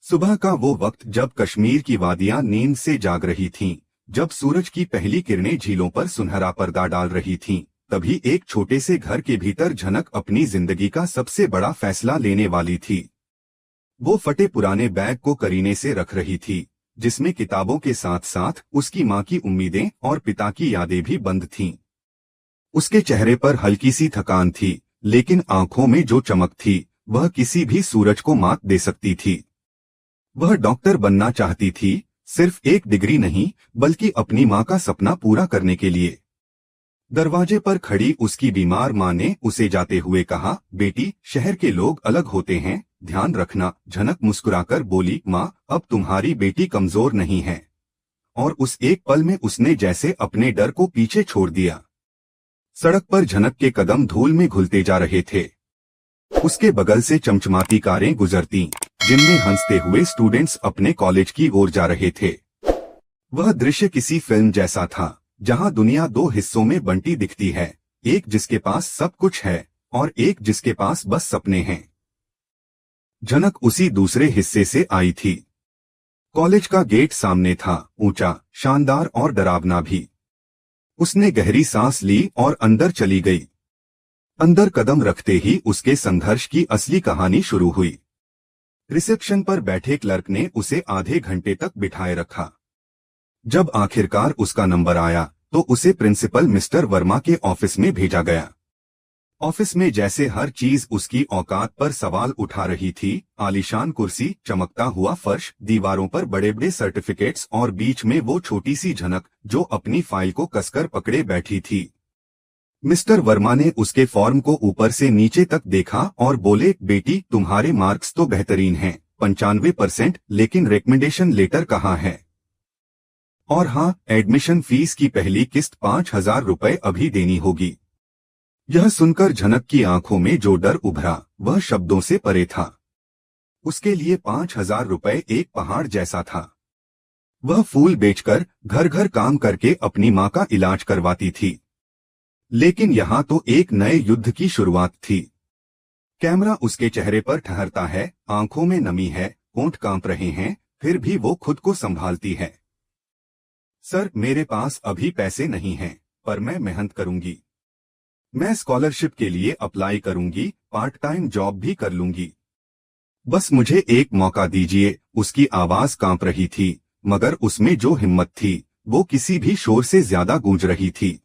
सुबह का वो वक्त जब कश्मीर की वादियां नींद से जाग रही थीं, जब सूरज की पहली किरणें झीलों पर सुनहरा पर्दा डाल रही थीं, तभी एक छोटे से घर के भीतर झनक अपनी जिंदगी का सबसे बड़ा फैसला लेने वाली थी। वो फटे पुराने बैग को करीने से रख रही थी, जिसमें किताबों के साथ साथ उसकी माँ की उम्मीदें और पिता की यादें भी बंद थीं। उसके चेहरे पर हल्की सी थकान थी, लेकिन आंखों में जो चमक थी वह किसी भी सूरज को मात दे सकती थी। वह डॉक्टर बनना चाहती थी, सिर्फ एक डिग्री नहीं बल्कि अपनी माँ का सपना पूरा करने के लिए। दरवाजे पर खड़ी उसकी बीमार माँ ने उसे जाते हुए कहा, बेटी, शहर के लोग अलग होते हैं, ध्यान रखना। झनक मुस्कुराकर बोली, माँ, अब तुम्हारी बेटी कमजोर नहीं है। और उस एक पल में उसने जैसे अपने डर को पीछे छोड़ दिया। सड़क पर झनक के कदम धूल में घुलते जा रहे थे। उसके बगल से चमचमाती कारें गुजरतीं, जिनमें हंसते हुए स्टूडेंट्स अपने कॉलेज की ओर जा रहे थे। वह दृश्य किसी फिल्म जैसा था, जहां दुनिया दो हिस्सों में बंटी दिखती है, एक जिसके पास सब कुछ है और एक जिसके पास बस सपने हैं। झनक उसी दूसरे हिस्से से आई थी। कॉलेज का गेट सामने था, ऊंचा, शानदार और डरावना भी। उसने गहरी सांस ली और अंदर चली गई। अंदर कदम रखते ही उसके संघर्ष की असली कहानी शुरू हुई। रिसेप्शन पर बैठे क्लर्क ने उसे आधे घंटे तक बिठाए रखा। जब आखिरकार उसका नंबर आया तो उसे प्रिंसिपल मिस्टर वर्मा के ऑफिस में भेजा गया। ऑफिस में जैसे हर चीज उसकी औकात पर सवाल उठा रही थी। आलीशान कुर्सी, चमकता हुआ फर्श, दीवारों पर बड़े बड़े सर्टिफिकेट्स और बीच में वो छोटी सी झनक जो अपनी फाइल को कसकर पकड़े बैठी थी। मिस्टर वर्मा ने उसके फॉर्म को ऊपर से नीचे तक देखा और बोले, बेटी, तुम्हारे मार्क्स तो बेहतरीन हैं, 95%, लेकिन रिकमेंडेशन लेटर कहाँ है? और हाँ, एडमिशन फीस की पहली किस्त 5,000 रुपए अभी देनी होगी। यह सुनकर झनक की आंखों में जो डर उभरा वह शब्दों से परे था। उसके लिए 5,000 रुपए एक पहाड़ जैसा था। वह फूल बेचकर, घर घर काम करके अपनी माँ का इलाज करवाती थी। लेकिन यहाँ तो एक नए युद्ध की शुरुआत थी। कैमरा उसके चेहरे पर ठहरता है, आंखों में नमी है, होंठ कांप रहे हैं, फिर भी वो खुद को संभालती है। सर, मेरे पास अभी पैसे नहीं हैं, पर मैं मेहनत करूंगी। मैं स्कॉलरशिप के लिए अप्लाई करूंगी, पार्ट टाइम जॉब भी कर लूंगी। बस मुझे एक मौका दीजिए। उसकी आवाज कांप रही थी, मगर उसमें जो हिम्मत थी वो किसी भी शोर से ज्यादा गूंज रही थी।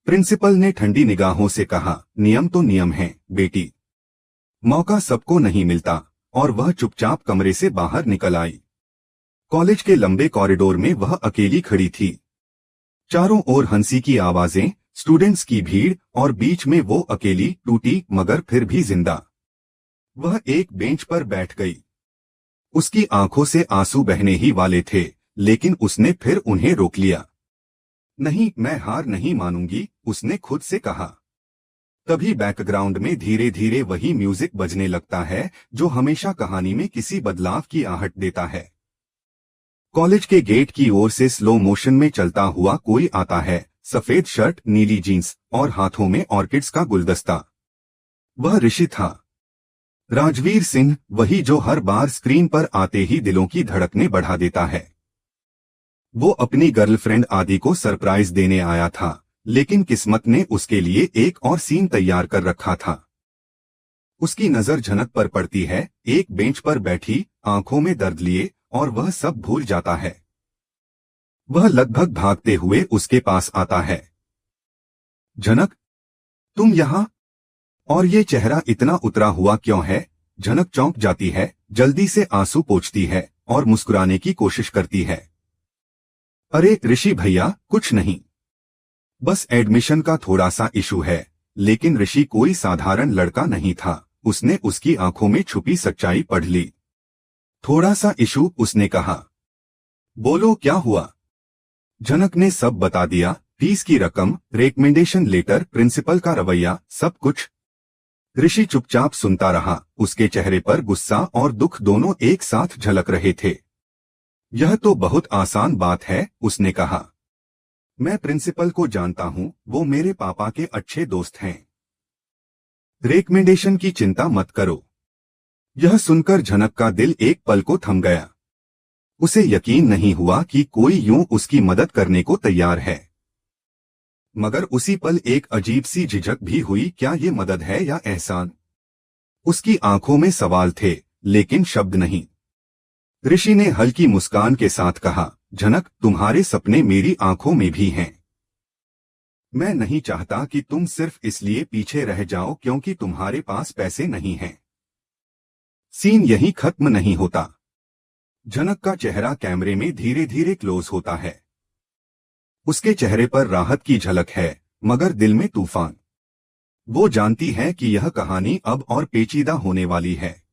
प्रिंसिपल ने ठंडी निगाहों से कहा, नियम तो नियम है बेटी, मौका सबको नहीं मिलता। और वह चुपचाप कमरे से बाहर निकल आई। कॉलेज के लंबे कॉरिडोर में वह अकेली खड़ी थी। चारों ओर हंसी की आवाजें, स्टूडेंट्स की भीड़ और बीच में वो अकेली, टूटी मगर फिर भी जिंदा। वह एक बेंच पर बैठ गई। उसकी आंखों से आंसू बहने ही वाले थे, लेकिन उसने फिर उन्हें रोक लिया। नहीं, मैं हार नहीं मानूंगी, उसने खुद से कहा। तभी बैकग्राउंड में धीरे धीरे वही म्यूजिक बजने लगता है जो हमेशा कहानी में किसी बदलाव की आहट देता है। कॉलेज के गेट की ओर से स्लो मोशन में चलता हुआ कोई आता है, सफेद शर्ट, नीली जीन्स और हाथों में ऑर्किड्स का गुलदस्ता। वह ऋषि था। राजवीर सिंह, वही जो हर बार स्क्रीन पर आते ही दिलों की धड़कनें बढ़ा देता है। वो अपनी गर्लफ्रेंड आदि को सरप्राइज देने आया था, लेकिन किस्मत ने उसके लिए एक और सीन तैयार कर रखा था। उसकी नजर झनक पर पड़ती है, एक बेंच पर बैठी, आंखों में दर्द लिए, और वह सब भूल जाता है। वह लगभग भागते हुए उसके पास आता है। झनक, तुम यहाँ? और ये चेहरा इतना उतरा हुआ क्यों है? झनक चौंक जाती है, जल्दी से आंसू पोंछती है और मुस्कुराने की कोशिश करती है। अरे ऋषि भैया, कुछ नहीं, बस एडमिशन का थोड़ा सा इशू है। लेकिन ऋषि कोई साधारण लड़का नहीं था। उसने उसकी आंखों में छुपी सच्चाई पढ़ ली। थोड़ा सा इशू, उसने कहा। बोलो क्या हुआ? झनक ने सब बता दिया, फीस की रकम, रिकमेंडेशन लेटर, प्रिंसिपल का रवैया, सब कुछ। ऋषि चुपचाप सुनता रहा। उसके चेहरे पर गुस्सा और दुख दोनों एक साथ झलक रहे थे। यह तो बहुत आसान बात है, उसने कहा। मैं प्रिंसिपल को जानता हूँ, वो मेरे पापा के अच्छे दोस्त हैं। रिकमेंडेशन की चिंता मत करो। यह सुनकर झनक का दिल एक पल को थम गया। उसे यकीन नहीं हुआ कि कोई यूं उसकी मदद करने को तैयार है। मगर उसी पल एक अजीब सी झिझक भी हुई, क्या ये मदद है या एहसान? उसकी आंखों में सवाल थे, लेकिन शब्द नहीं। ऋषि ने हल्की मुस्कान के साथ कहा, झनक, तुम्हारे सपने मेरी आंखों में भी हैं। मैं नहीं चाहता कि तुम सिर्फ इसलिए पीछे रह जाओ क्योंकि तुम्हारे पास पैसे नहीं हैं। सीन यहीं खत्म नहीं होता। झनक का चेहरा कैमरे में धीरे धीरे क्लोज होता है। उसके चेहरे पर राहत की झलक है, मगर दिल में तूफान। वो जानती है कि यह कहानी अब और पेचीदा होने वाली है,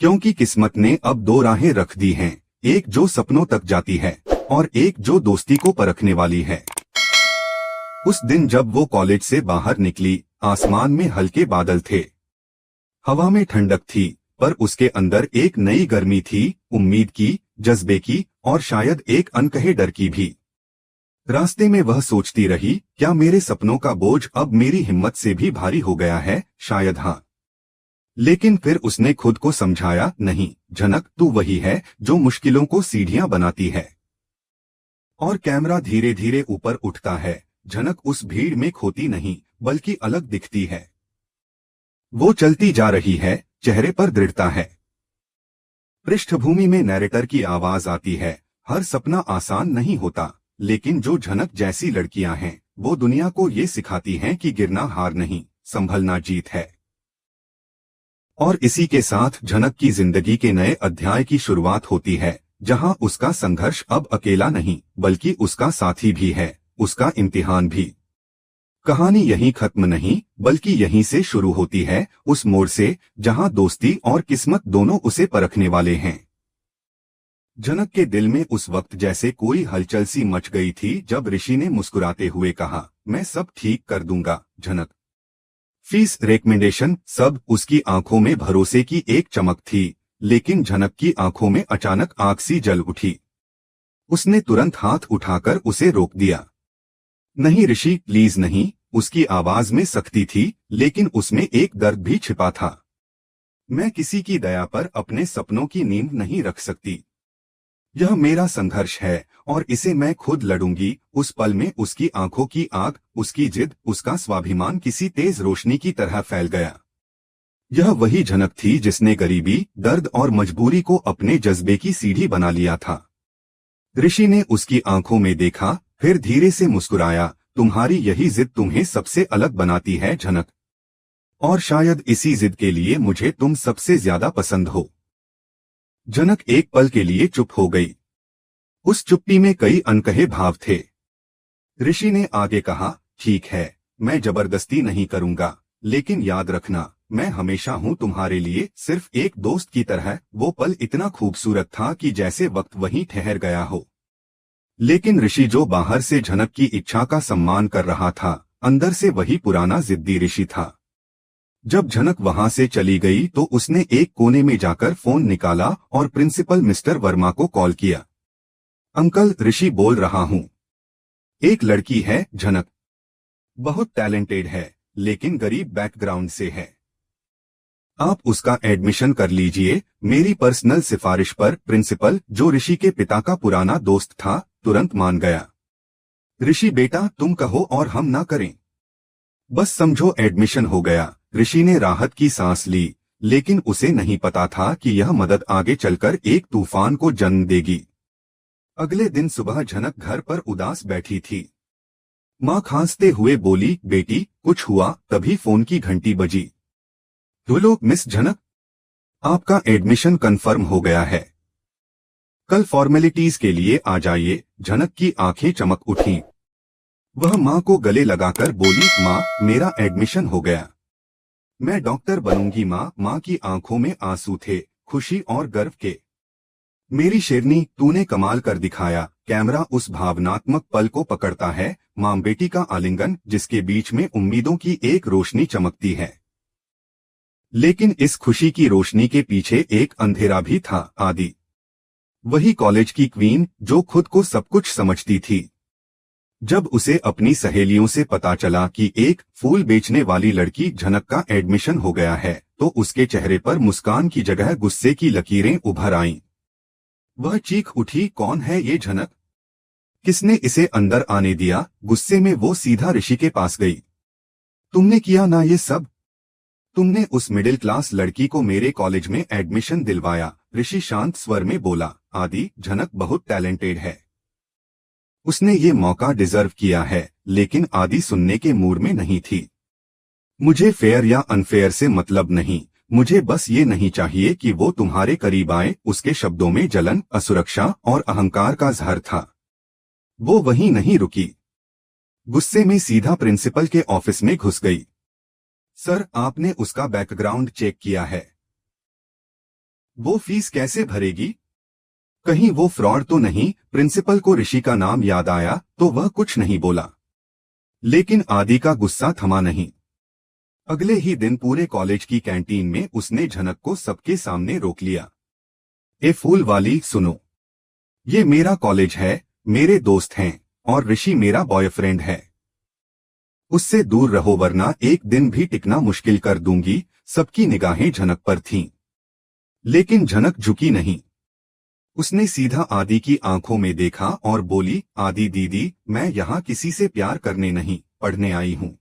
क्योंकि किस्मत ने अब दो राहें रख दी हैं, एक जो सपनों तक जाती है और एक जो दोस्ती को परखने वाली है। उस दिन जब वो कॉलेज से बाहर निकली, आसमान में हल्के बादल थे, हवा में ठंडक थी, पर उसके अंदर एक नई गर्मी थी, उम्मीद की, जज्बे की और शायद एक अनकहे डर की भी। रास्ते में वह सोचती रही, क्या मेरे सपनों का बोझ अब मेरी हिम्मत से भी भारी हो गया है? शायद हाँ। लेकिन फिर उसने खुद को समझाया, नहीं झनक, तू वही है जो मुश्किलों को सीढ़ियां बनाती है। और कैमरा धीरे धीरे ऊपर उठता है। झनक उस भीड़ में खोती नहीं, बल्कि अलग दिखती है। वो चलती जा रही है, चेहरे पर दृढ़ता है। पृष्ठभूमि में नैरेटर की आवाज आती है, हर सपना आसान नहीं होता, लेकिन जो झनक जैसी लड़कियां हैं, वो दुनिया को ये सिखाती हैं कि गिरना हार नहीं, संभलना जीत है। और इसी के साथ झनक की जिंदगी के नए अध्याय की शुरुआत होती है, जहां उसका संघर्ष अब अकेला नहीं, बल्कि उसका साथी भी है, उसका इम्तिहान भी। कहानी यहीं खत्म नहीं, बल्कि यहीं से शुरू होती है, उस मोड़ से जहां दोस्ती और किस्मत दोनों उसे परखने वाले हैं। झनक के दिल में उस वक्त जैसे कोई हलचल सी मच गई थी जब ऋषि ने मुस्कुराते हुए कहा, मैं सब ठीक कर दूंगा झनक। फीस, रिकमेंडेशन, सब। उसकी आंखों में भरोसे की एक चमक थी, लेकिन झनक की आंखों में अचानक आग सी जल उठी। उसने तुरंत हाथ उठाकर उसे रोक दिया। नहीं ऋषि, प्लीज नहीं। उसकी आवाज में सख्ती थी, लेकिन उसमें एक दर्द भी छिपा था। मैं किसी की दया पर अपने सपनों की नींव नहीं रख सकती। यह मेरा संघर्ष है और इसे मैं खुद लड़ूंगी। उस पल में उसकी आंखों की आग, उसकी जिद, उसका स्वाभिमान किसी तेज रोशनी की तरह फैल गया। यह वही झनक थी जिसने गरीबी, दर्द और मजबूरी को अपने जज्बे की सीढ़ी बना लिया था। ऋषि ने उसकी आंखों में देखा, फिर धीरे से मुस्कुराया, तुम्हारी यही जिद तुम्हें सबसे अलग बनाती है झनक। और शायद इसी जिद के लिए मुझे तुम सबसे ज्यादा पसंद हो। झनक एक पल के लिए चुप हो गई। उस चुप्पी में कई अनकहे भाव थे। ऋषि ने आगे कहा, ठीक है, मैं जबरदस्ती नहीं करूंगा, लेकिन याद रखना, मैं हमेशा हूं तुम्हारे लिए, सिर्फ एक दोस्त की तरह। वो पल इतना खूबसूरत था कि जैसे वक्त वहीं ठहर गया हो। लेकिन ऋषि जो बाहर से झनक की इच्छा का सम्मान कर रहा था, अंदर से वही पुराना जिद्दी ऋषि था। जब झनक वहां से चली गई तो उसने एक कोने में जाकर फोन निकाला और प्रिंसिपल मिस्टर वर्मा को कॉल किया। अंकल, ऋषि बोल रहा हूं। एक लड़की है झनक, बहुत टैलेंटेड है, लेकिन गरीब बैकग्राउंड से है। आप उसका एडमिशन कर लीजिए, मेरी पर्सनल सिफारिश पर। प्रिंसिपल, जो ऋषि के पिता का पुराना दोस्त था, तुरंत मान गया। ऋषि बेटा, तुम कहो और हम ना करें। बस समझो एडमिशन हो गया। ऋषि ने राहत की सांस ली, लेकिन उसे नहीं पता था कि यह मदद आगे चलकर एक तूफान को जन्म देगी। अगले दिन सुबह झनक घर पर उदास बैठी थी। माँ खांसते हुए बोली, बेटी कुछ हुआ? तभी फोन की घंटी बजी। बोलो मिस झनक, आपका एडमिशन कंफर्म हो गया है, कल फॉर्मेलिटीज के लिए आ जाइए। झनक की आंखें चमक उठी। वह माँ को गले लगाकर बोली, माँ, मेरा एडमिशन हो गया, मैं डॉक्टर बनूंगी। माँ की आंखों में आंसू थे, खुशी और गर्व के। मेरी शेरनी, तूने कमाल कर दिखाया। कैमरा उस भावनात्मक पल को पकड़ता है, माँ बेटी का आलिंगन जिसके बीच में उम्मीदों की एक रोशनी चमकती है। लेकिन इस खुशी की रोशनी के पीछे एक अंधेरा भी था, आदि। वही कॉलेज की क्वीन जो खुद को सब कुछ समझती थी, जब उसे अपनी सहेलियों से पता चला कि एक फूल बेचने वाली लड़की झनक का एडमिशन हो गया है तो उसके चेहरे पर मुस्कान की जगह गुस्से की लकीरें उभर आईं। वह चीख उठी, कौन है ये झनक? किसने इसे अंदर आने दिया? गुस्से में वो सीधा ऋषि के पास गई। तुमने किया ना ये सब? तुमने उस मिडिल क्लास लड़की को मेरे कॉलेज में एडमिशन दिलवाया। ऋषि शांत स्वर में बोला, आदि, झनक बहुत टैलेंटेड है, उसने ये मौका डिजर्व किया है। लेकिन आदि सुनने के मूड में नहीं थी। मुझे फेयर या अनफेयर से मतलब नहीं, मुझे बस ये नहीं चाहिए कि वो तुम्हारे करीब आए। उसके शब्दों में जलन, असुरक्षा और अहंकार का जहर था। वो वहीं नहीं रुकी, गुस्से में सीधा प्रिंसिपल के ऑफिस में घुस गई। सर, आपने उसका बैकग्राउंड चेक किया है? वो फीस कैसे भरेगी? कहीं वो फ्रॉड तो नहीं? प्रिंसिपल को ऋषि का नाम याद आया तो वह कुछ नहीं बोला। लेकिन आदि का गुस्सा थमा नहीं। अगले ही दिन पूरे कॉलेज की कैंटीन में उसने झनक को सबके सामने रोक लिया। ए फूल वाली, सुनो, ये मेरा कॉलेज है, मेरे दोस्त हैं और ऋषि मेरा बॉयफ्रेंड है। उससे दूर रहो वरना एक दिन भी टिकना मुश्किल कर दूंगी। सबकी निगाहें झनक पर थीं, लेकिन झनक झुकी नहीं। उसने सीधा आदि की आंखों में देखा और बोली, आदि दीदी, मैं यहाँ किसी से प्यार करने नहीं, पढ़ने आई हूँ।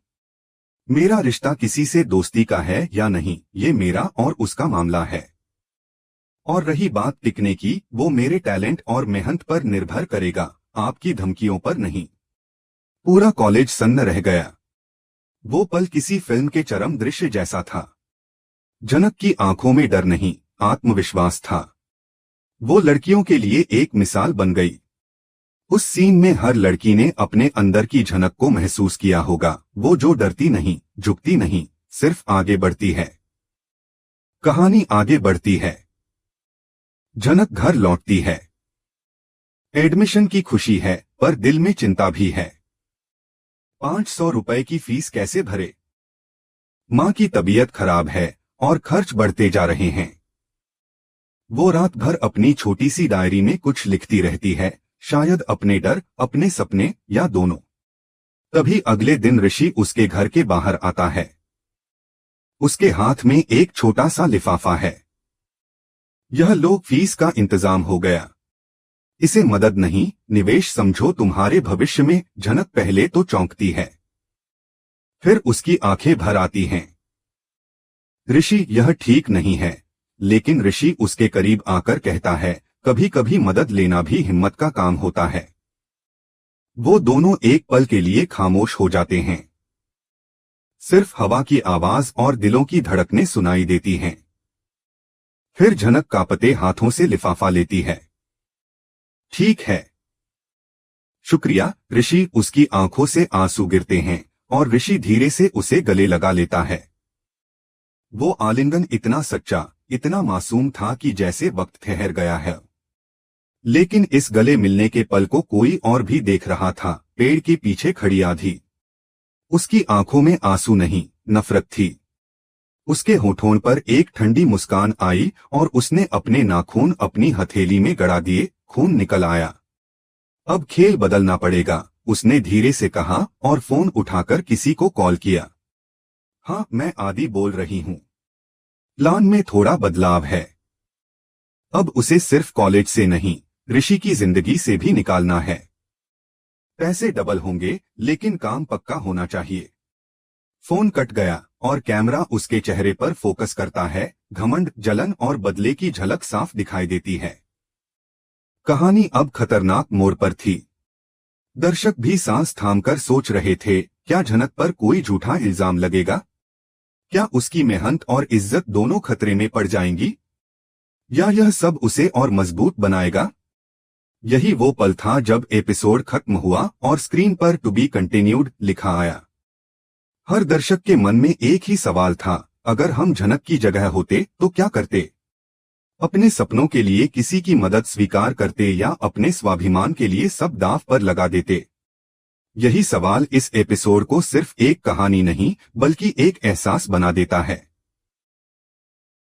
मेरा रिश्ता किसी से दोस्ती का है या नहीं, ये मेरा और उसका मामला है। और रही बात टिकने की, वो मेरे टैलेंट और मेहनत पर निर्भर करेगा, आपकी धमकियों पर नहीं। पूरा कॉलेज सन्न रह गया। वो पल किसी फिल्म के चरम दृश्य जैसा था। झनक की आंखों में डर नहीं, आत्मविश्वास था। वो लड़कियों के लिए एक मिसाल बन गई। उस सीन में हर लड़की ने अपने अंदर की झनक को महसूस किया होगा, वो जो डरती नहीं, झुकती नहीं, सिर्फ आगे बढ़ती है। कहानी आगे बढ़ती है। झनक घर लौटती है। एडमिशन की खुशी है पर दिल में चिंता भी है। 500 रुपए की फीस कैसे भरे? माँ की तबीयत खराब है और खर्च बढ़ते जा रहे हैं। वो रात भर अपनी छोटी सी डायरी में कुछ लिखती रहती है, शायद अपने डर, अपने सपने या दोनों। तभी अगले दिन ऋषि उसके घर के बाहर आता है। उसके हाथ में एक छोटा सा लिफाफा है। यह लो, फीस का इंतजाम हो गया। इसे मदद नहीं, निवेश समझो तुम्हारे भविष्य में। झनक पहले तो चौंकती है, फिर उसकी आंखें भर आती हैं। ऋषि, यह ठीक नहीं है। लेकिन ऋषि उसके करीब आकर कहता है, कभी कभी मदद लेना भी हिम्मत का काम होता है। वो दोनों एक पल के लिए खामोश हो जाते हैं। सिर्फ हवा की आवाज और दिलों की धड़कनें सुनाई देती हैं। फिर झनक कांपते हाथों से लिफाफा लेती है। ठीक है, शुक्रिया। ऋषि, उसकी आंखों से आंसू गिरते हैं और ऋषि धीरे से उसे गले लगा लेता है। वो आलिंगन इतना सच्चा, इतना मासूम था कि जैसे वक्त ठहर गया है। लेकिन इस गले मिलने के पल को कोई और भी देख रहा था, पेड़ के पीछे खड़ी आधी। उसकी आंखों में आंसू नहीं, नफरत थी। उसके होठों पर एक ठंडी मुस्कान आई और उसने अपने नाखून अपनी हथेली में गड़ा दिए। खून निकल आया। अब खेल बदलना पड़ेगा, उसने धीरे से कहा और फोन उठाकर किसी को कॉल किया। हाँ, मैं आदि बोल रही हूँ। प्लान में थोड़ा बदलाव है। अब उसे सिर्फ कॉलेज से नहीं, ऋषि की जिंदगी से भी निकालना है। पैसे डबल होंगे लेकिन काम पक्का होना चाहिए। फोन कट गया और कैमरा उसके चेहरे पर फोकस करता है। घमंड, जलन और बदले की झलक साफ दिखाई देती है। कहानी अब खतरनाक मोड़ पर थी। दर्शक भी सांस थामकर सोच रहे थे, क्या झनक पर कोई झूठा इल्जाम लगेगा? क्या उसकी मेहनत और इज्जत दोनों खतरे में पड़ जाएंगी? या यह सब उसे और मजबूत बनाएगा? यही वो पल था जब एपिसोड खत्म हुआ और स्क्रीन पर टू बी कंटिन्यूड लिखा आया। हर दर्शक के मन में एक ही सवाल था, अगर हम झनक की जगह होते तो क्या करते? अपने सपनों के लिए किसी की मदद स्वीकार करते या अपने स्वाभिमान के लिए सब दांव पर लगा देते? यही सवाल इस एपिसोड को सिर्फ एक कहानी नहीं बल्कि एक एहसास बना देता है।